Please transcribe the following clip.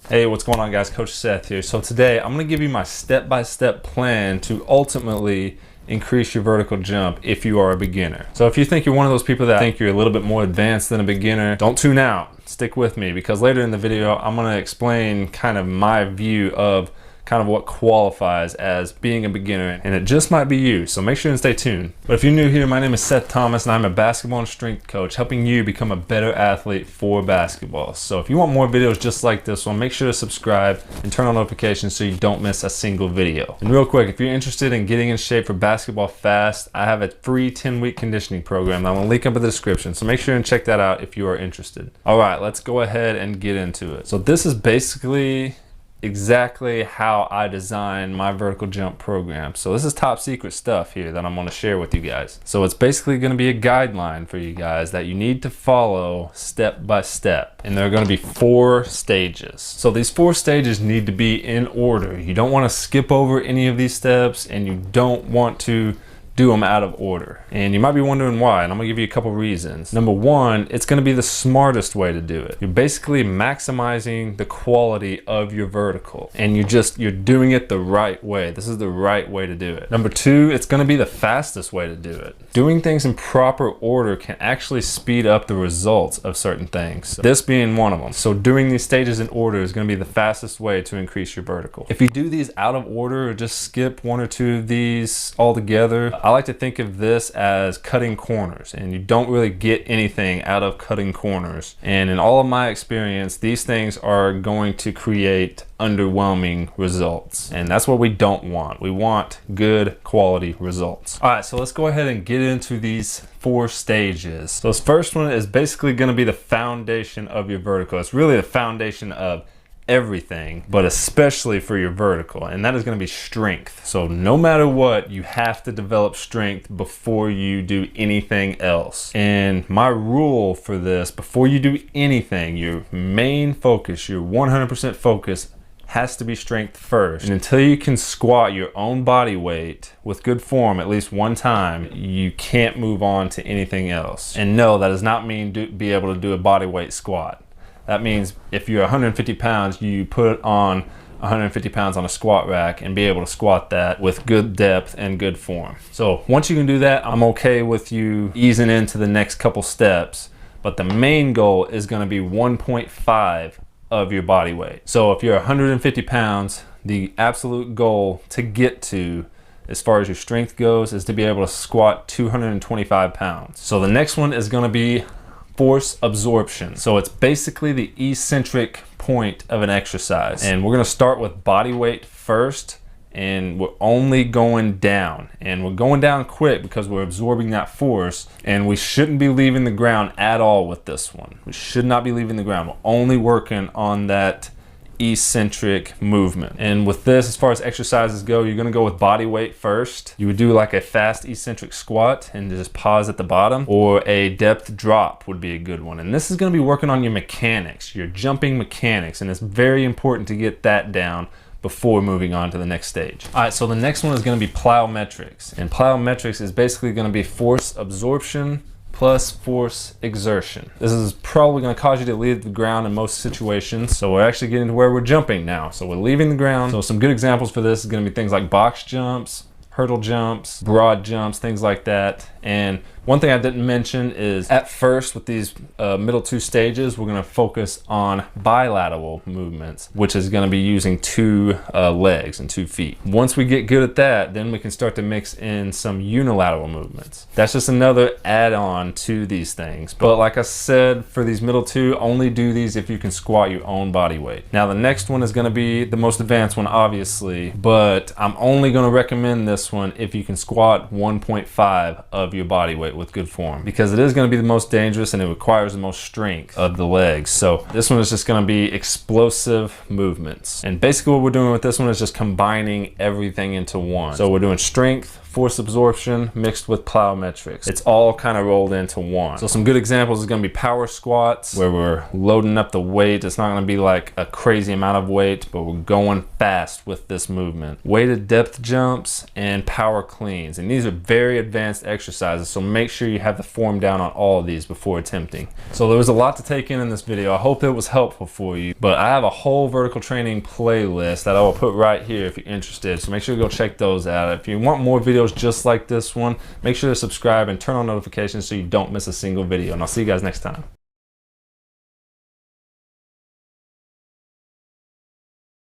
Hey, what's going on guys? Coach Seth here. So today I'm going to give you my step-by-step plan to ultimately increase your vertical jump if you are a beginner. So if you think you're one of those people that think you're a little bit more advanced than a beginner, don't tune out. Stick with me because later in the video I'm going to explain kind of my view of kind of what qualifies as being a beginner, and it just might be you, so make sure and stay tuned. But if you're new here, my name is Seth Thomas and I'm a basketball and strength coach helping you become a better athlete for basketball. So if you want more videos just like this one, make sure to subscribe and turn on notifications so you don't miss a single video. And real quick, if you're interested in getting in shape for basketball fast, I have a free 10-week conditioning program that I'm gonna link up in the description, so make sure and check that out if you are interested. All right, let's go ahead and get into it. So this is basically exactly how I design my vertical jump program. So this is top secret stuff here that I'm going to share with you guys. So it's basically going to be a guideline for you guys that you need to follow step by step. And there are going to be 4 stages. So these 4 stages need to be in order. You don't want to skip over any of these steps and you don't want to do them out of order. And you might be wondering why, and I'm gonna give you a couple reasons. Number one, it's gonna be the smartest way to do it. You're basically maximizing the quality of your vertical, and you're doing it the right way. This is the right way to do it. Number two, it's gonna be the fastest way to do it. Doing things in proper order can actually speed up the results of certain things, this being one of them. So doing these stages in order is gonna be the fastest way to increase your vertical. If you do these out of order or just skip 1 or 2 of these altogether, I like to think of this as cutting corners, and you don't really get anything out of cutting corners. And in all of my experience, these things are going to create underwhelming results, and that's what we don't want. We want good quality results. All right, so let's go ahead and get into these 4 stages. So this first one is basically going to be the foundation of your vertical. It's really the foundation of everything, but especially for your vertical, and that is going to be strength. So no matter what, you have to develop strength before you do anything else. And my rule for this, before you do anything, your main focus, your 100% focus has to be strength first. And until you can squat your own body weight with good form at least one time, you can't move on to anything else. And no, that does not mean be able to do a body weight squat. That means if you're 150 pounds, you put on 150 pounds on a squat rack and be able to squat that with good depth and good form. So once you can do that, I'm okay with you easing into the next couple steps. But the main goal is going to be 1.5 of your body weight. So if you're 150 pounds, the absolute goal to get to as far as your strength goes is to be able to squat 225 pounds. So the next one is going to be force absorption. So it's basically the eccentric point of an exercise, and we're going to start with body weight first, and we're only going down, and we're going down quick because we're absorbing that force, and we shouldn't be leaving the ground at all with this one. We should not be leaving the ground. We're only working on that eccentric movement. And with this, as far as exercises go, you're going to go with body weight first. You would do like a fast eccentric squat and just pause at the bottom, or a depth drop would be a good one. And this is going to be working on your mechanics, your jumping mechanics, and it's very important to get that down before moving on to the next stage. All right, so the next one is going to be plyometrics, and plyometrics is basically going to be force absorption plus force exertion. This is probably going to cause you to leave the ground in most situations. So we're actually getting to where we're jumping now. So we're leaving the ground. So some good examples for this is going to be things like box jumps, hurdle jumps, broad jumps, things like that. And one thing I didn't mention is at first with these middle 2 stages, we're going to focus on bilateral movements, which is going to be using 2 legs and 2 feet. Once we get good at that, then we can start to mix in some unilateral movements. That's just another add-on to these things. But like I said, for these middle 2, only do these if you can squat your own body weight. Now the next one is going to be the most advanced one, obviously, but I'm only going to recommend this one if you can squat 1.5 of your body weight with good form, because it is going to be the most dangerous and it requires the most strength of the legs. So this one is just going to be explosive movements, and basically what we're doing with this one is just combining everything into one. So we're doing strength, force absorption mixed with plyometrics. It's all kind of rolled into one. So some good examples is going to be power squats, where we're loading up the weight. It's not going to be like a crazy amount of weight, but we're going fast with this movement. Weighted depth jumps and power cleans. And these are very advanced exercises, so make sure you have the form down on all of these before attempting. So there was a lot to take in this video. I hope it was helpful for you, but I have a whole vertical training playlist that I will put right here if you're interested. So make sure to go check those out. If you want more videos just like this one, make sure to subscribe and turn on notifications so you don't miss a single video. And I'll see you guys next time.